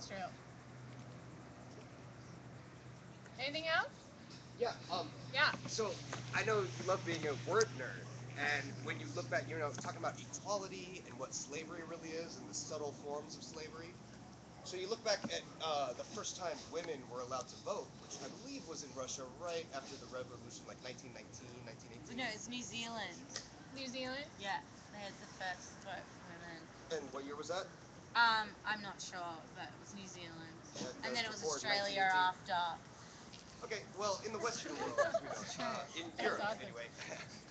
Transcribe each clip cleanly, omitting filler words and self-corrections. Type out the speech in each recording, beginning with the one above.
true. Anything else? Yeah. Yeah. So I know you love being a word nerd, and when you look back, talking about equality and what slavery really is, and the subtle forms of slavery. So you look back at the first time women were allowed to vote, which I believe was in Russia right after the revolution, like 1919, 1918. No, it's New Zealand. New Zealand? Yeah, they had the first vote for women. And what year was that? I'm not sure, but it was New Zealand. Yeah, And then it was before Australia 1918. after. Okay, well, in the Western world, as we know, in That's Europe awesome. anyway.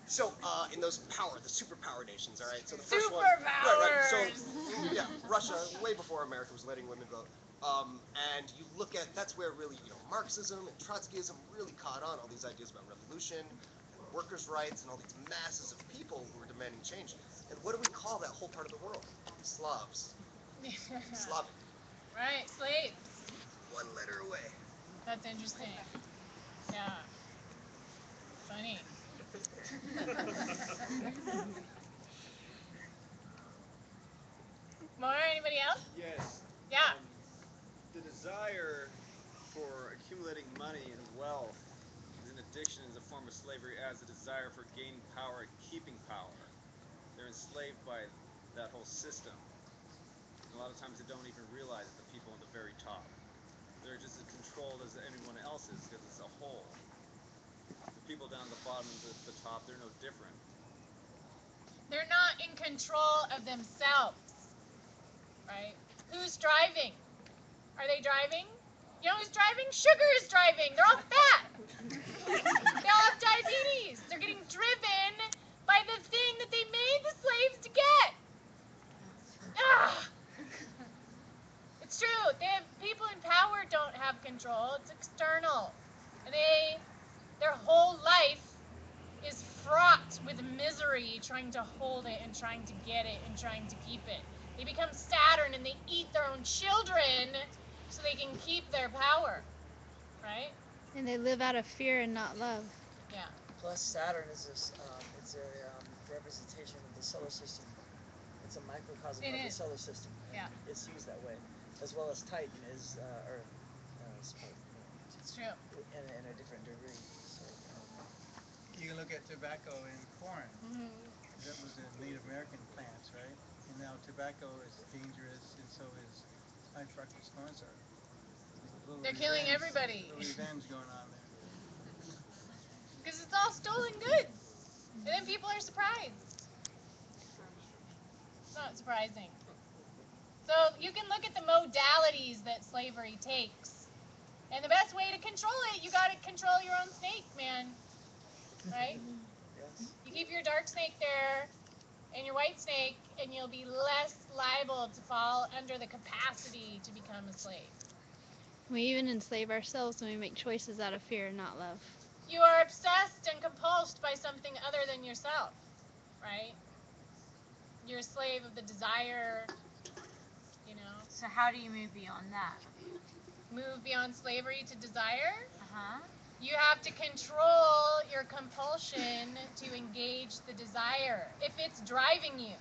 So, in those the superpower nations, all right. So the first one, Superpowers! right. So, yeah, Russia, way before America was letting women vote. And you look at that's where really, Marxism and Trotskyism really caught on. All these ideas about revolution and workers' rights and all these masses of people who were demanding change. And what do we call that whole part of the world? Slavs. Slavic. Right, slaves. One letter away. That's interesting. Yeah. Funny. More? Anybody else? Yes. Yeah. The desire for accumulating money and wealth is an addiction, is a form of slavery, as a desire for gaining power and keeping power. They're enslaved by that whole system. And a lot of times they don't even realize the people on the very top. They're just as controlled as anyone else is because it's a whole. The people down at the bottom and the top, they're no different. They're not in control of themselves. Right? Who's driving? Are they driving? You know who's driving? Sugar is driving. They're all fat. They all have diabetes. They're getting driven by the thing that they made the slaves to get. Ah! It's true. People in power don't have control. It's external. Their whole life is fraught with misery, trying to hold it and trying to get it and trying to keep it. They become Saturn and they eat their own children so they can keep their power. Right? And they live out of fear and not love. Yeah. Plus, Saturn is it's a representation of the solar system. It's a microcosm of the solar system. Yeah. It's used that way, as well as Titan is Earth. It's true. In a different degree. So, you can look at tobacco and corn. Mm-hmm. That was the Native American plants, right? And now tobacco is dangerous, and so is high fructose corn syrup. They're killing everybody. Little revenge going on there. Because it's all stolen goods. And then people are surprised. It's not surprising. So you can look at the modalities that slavery takes. And the best way to control it, you got to control your own snake, man. Right? Yes. You keep your dark snake there and your white snake, and you'll be less liable to fall under the capacity to become a slave. We even enslave ourselves when we make choices out of fear and not love. You are obsessed and compulsed by something other than yourself, right? You're a slave of the desire, So how do you move beyond that? Move beyond slavery to desire. Uh-huh. You have to control your compulsion to engage the desire. If it's driving you,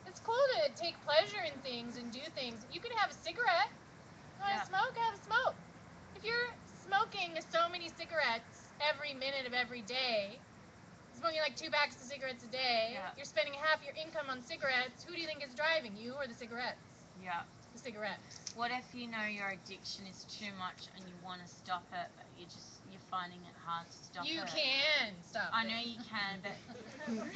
it's cool to take pleasure in things and do things. You can have a cigarette. You want to smoke? Have a smoke. If you're smoking so many cigarettes every minute of every day, smoking like 2 packs of cigarettes a day, you're spending half your income on cigarettes. Who do you think is driving, you or the cigarettes? Yeah. The cigarettes. What if you know your addiction is too much and you want to stop it, but you're finding it hard to stop You it? can stop I it. know you can, but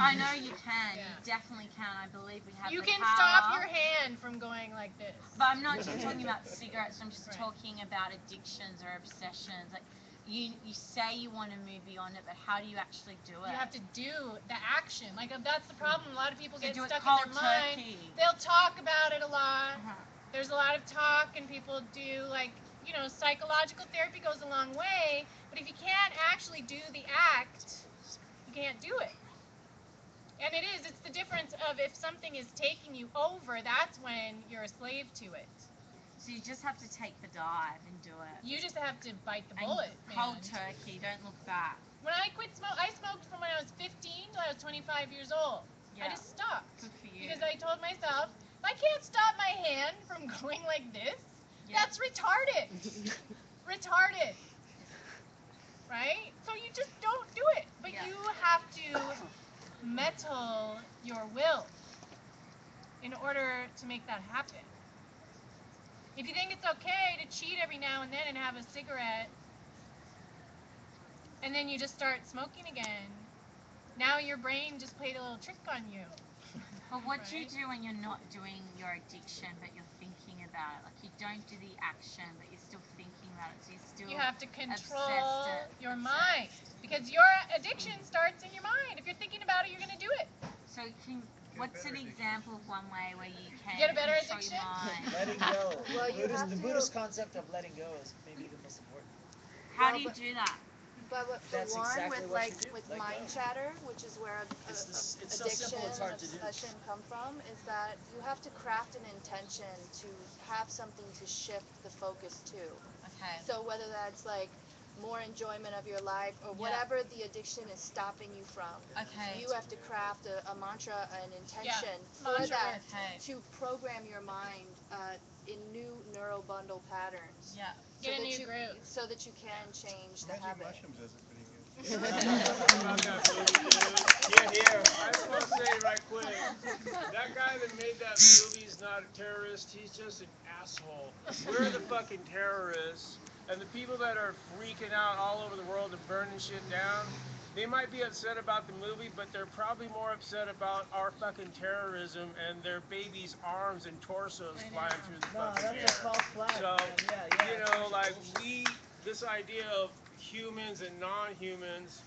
I know you can. Yeah. You definitely can. I believe we have You the can power. stop your hand from going like this. But I'm not just talking about cigarettes. I'm just Right. talking about addictions or obsessions. Like you say you want to move beyond it, but how do you actually do it? You have to do the action. Like that's the problem. A lot of people get do it stuck in cold their mind. turkey. They'll talk about it a lot. Uh-huh. There's a lot of talk, and people do psychological therapy goes a long way. But if you can't actually do the act, you can't do it. And it's the difference of if something is taking you over, that's when you're a slave to it. So you just have to take the dive and do it. You just have to bite the And bullet, cold man. turkey, don't look back. When I quit smoke, I smoked from when I was 15 till I was 25 years old. Yeah. I just stopped. Good for you. Because I told myself, if I can't stop my hand from going like this, Yeah. That's retarded. Retarded. Right? So you just don't do it. But Yeah. you have to mettle your will in order to make that happen. If you think it's okay to cheat every now and then and have a cigarette, and then you just start smoking again, now your brain just played a little trick on you. But what do you Right. do when you're not doing your addiction, but you're thinking about it? Like you don't do the action, but you're still thinking about it. So you're still You have to control obsessed. your mind. Because your addiction starts in your mind. If you're thinking about it, you're going to do it. So what's an example of one way where you can Get a better control addiction? your mind? Letting go. Well, you have The to- Buddhist concept of letting go is maybe the most important. How Well, do you but- do that? But for That's one, exactly with what like you do, with let mind go. chatter, which is where It's so addiction simple, it's hard and to do. obsession come from, is that you have to craft an intention to have something to shift the focus to. Okay. So whether that's like more enjoyment of your life or Yeah. whatever the addiction is stopping you from, Okay. you have to craft a mantra, an intention for mantra that work. Okay. to program your mind in new neural bundle patterns. Yeah. Get a that new you, groove. so that you can change the Magic habit. mushrooms does it pretty good. Here. I just want to say right quick, that guy that made that movie is not a terrorist. He's just an asshole. We're the fucking terrorists, and the people that are freaking out all over the world and burning shit down, they might be upset about the movie, but they're probably more upset about our fucking terrorism and their babies' arms and torsos I know. flying through the No, fucking that's air. a false flag. So, yeah. you know, like this idea of humans and non-humans.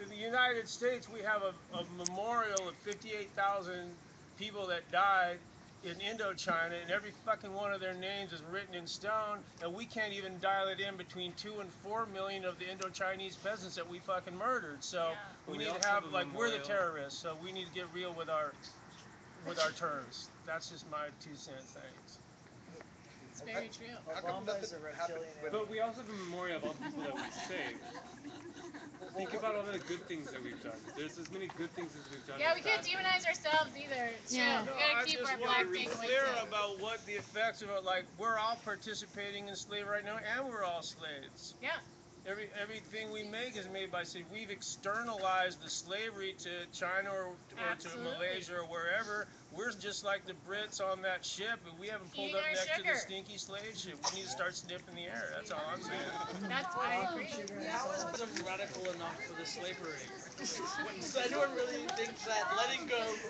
In the United States, we have a memorial of 58,000 people that died in Indochina, and every fucking one of their names is written in stone, and we can't even dial it in between 2 and 4 million of the Indo-Chinese peasants that we fucking murdered. So Yeah. we We need also to have, have a like, we're the memorial. terrorists, so we need to get real with our terms. That's just my 2 cents, thanks. It's very true. How come Obama is a nothing happened reptilian. when- But we also have a memorial of all the people that we saved. Think about all the good things that we've done. There's as many good things as we've done. Yeah, as we can't bad things. demonize ourselves either. It's true. Yeah. We No, gotta I keep just our want black to be being clear white. about what the effects of it. Like, we're all participating in slavery right now, and we're all slaves. Yeah. Everything we make is made by slaves. We've externalized the slavery to China or to Absolutely. Malaysia or wherever. We're just like the Brits on that ship, and we haven't pulled Eating up our next to sugar. the stinky slave ship. We need to start sniffing the air. That's all I'm saying. That's why I agree. Wasn't radical enough for the slavery. Does anyone really think that letting go is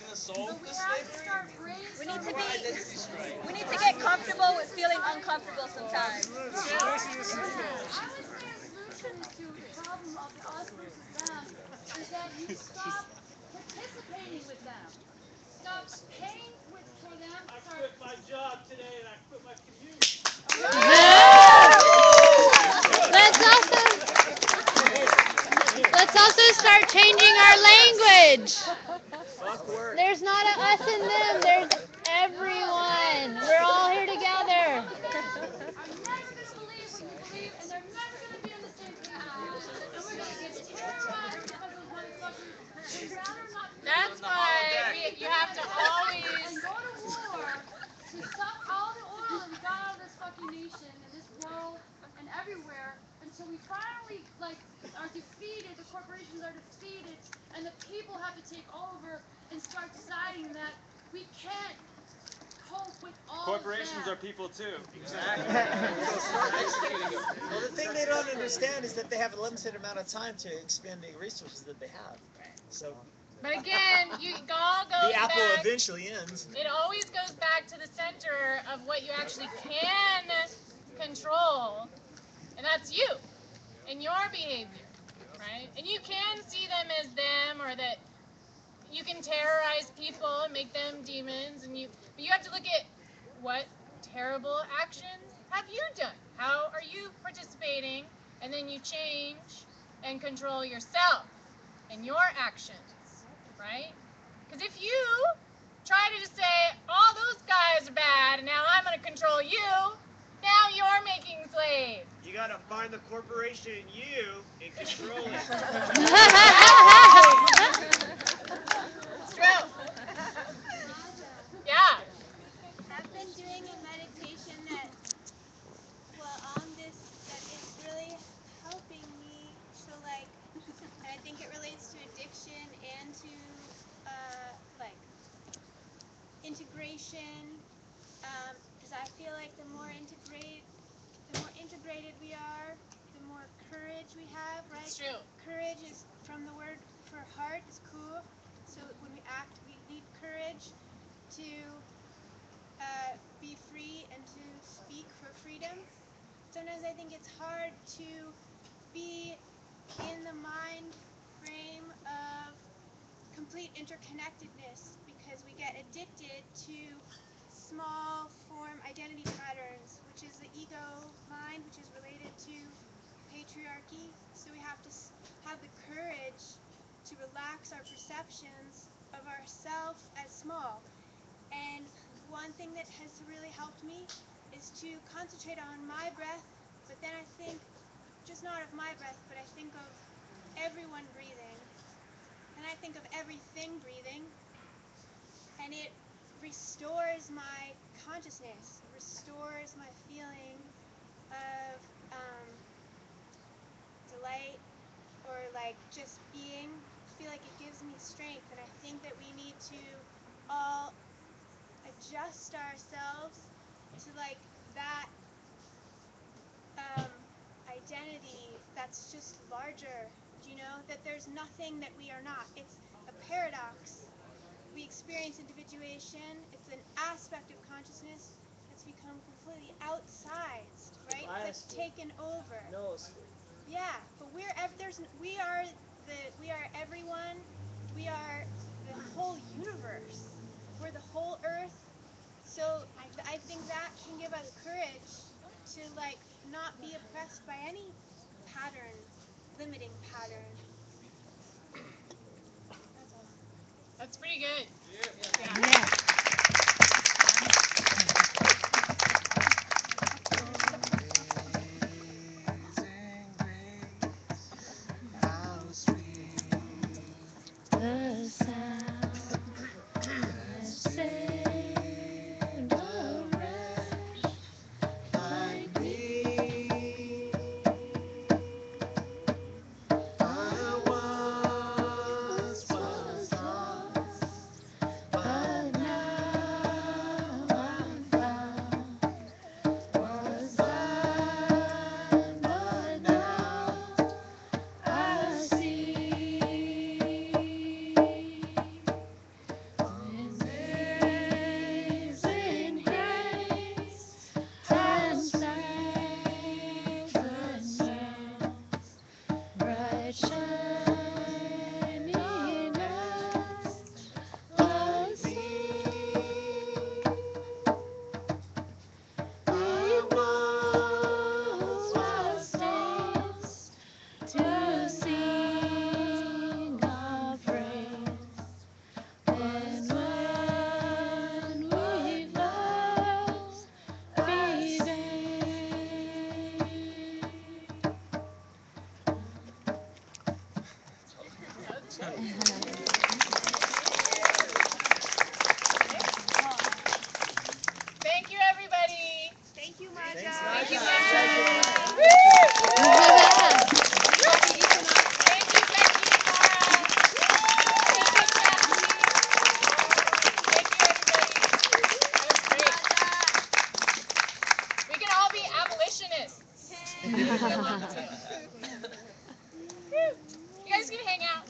going to solve the slavery? We need to Or be. identity strife? We need to get comfortable with feeling uncomfortable sometimes. I would say a solution to the problem of the us versus them is that you stop participating with them. Stop paying for them. I Start. quit my job today, and I quit my commute. Let's also start changing our language. Fuck work. There's not a us and them. There's everyone. We're all here together. Are never going to believe what you believe, and they're never going to be on the same page with you. And we're going to get terrorized because those motherfuckers would rather not. That's why you have to always. And go to war to suck all the oil that we got out of this fucking nation and this world and everywhere until we finally are defeated, the corporations are defeated, and the people have to take over and start deciding that we can't cope with all Corporations of are that. people too. Well, the thing they don't understand is that they have a limited amount of time to expend the resources that they have. So But again, it all goes the apple back. eventually ends. It always goes back to the center of what you actually can control, and that's you and your behavior, right? And you can see them as them, or that you can terrorize people and make them demons, but you have to look at what terrible actions have you done? How are you participating? And then you change and control yourself and your actions, right? Because if you try to just say, all those guys are bad, and now I'm going to control you, now you're making slaves. You got to find the corporation in you and control it. It's true. Yeah. I've been doing integration, because I feel like the more integrated we are, the more courage we have, right? It's true. Courage is from the word for heart, is cool. So when we act, we need courage to be free and to speak for freedom. Sometimes I think it's hard to be in the mind frame of complete interconnectedness because we get addicted to small form identity patterns, which is the ego mind, which is related to patriarchy. So we have to have the courage to relax our perceptions of ourself as small. And one thing that has really helped me is to concentrate on my breath, but then I think just not of my breath, but I think of everyone breathing, and I think of everything breathing, and it restores my consciousness, restores my feeling of delight or like just being. I feel like it gives me strength, and I think that we need to all adjust ourselves to like that identity that's just larger, you know, that there's nothing that we are not. It's a paradox. We experience individuation. It's an aspect of consciousness that's become completely outsized, right? It's like taken over. No. Yeah, but we are everyone. We are the whole universe. We're the whole earth. So I think that can give us courage to like not be oppressed by any pattern, limiting pattern. That's all. That's pretty good. Yeah. The sound that saved a wretch like me. I once was lost, but now I'm found. Was blind, but now I see. Amazing grace has saved a sound, bright shining as the sea. I once was lost to sing of praise. And when we've lost, be vain. Thank you, everybody. Thank you, Maja. Thank you, Maja. Maja. Thank you, Becky and Laura. Thank you, Jackie. Thank you, everybody. That was great. We can all be abolitionists. If we want to. You guys can hang out.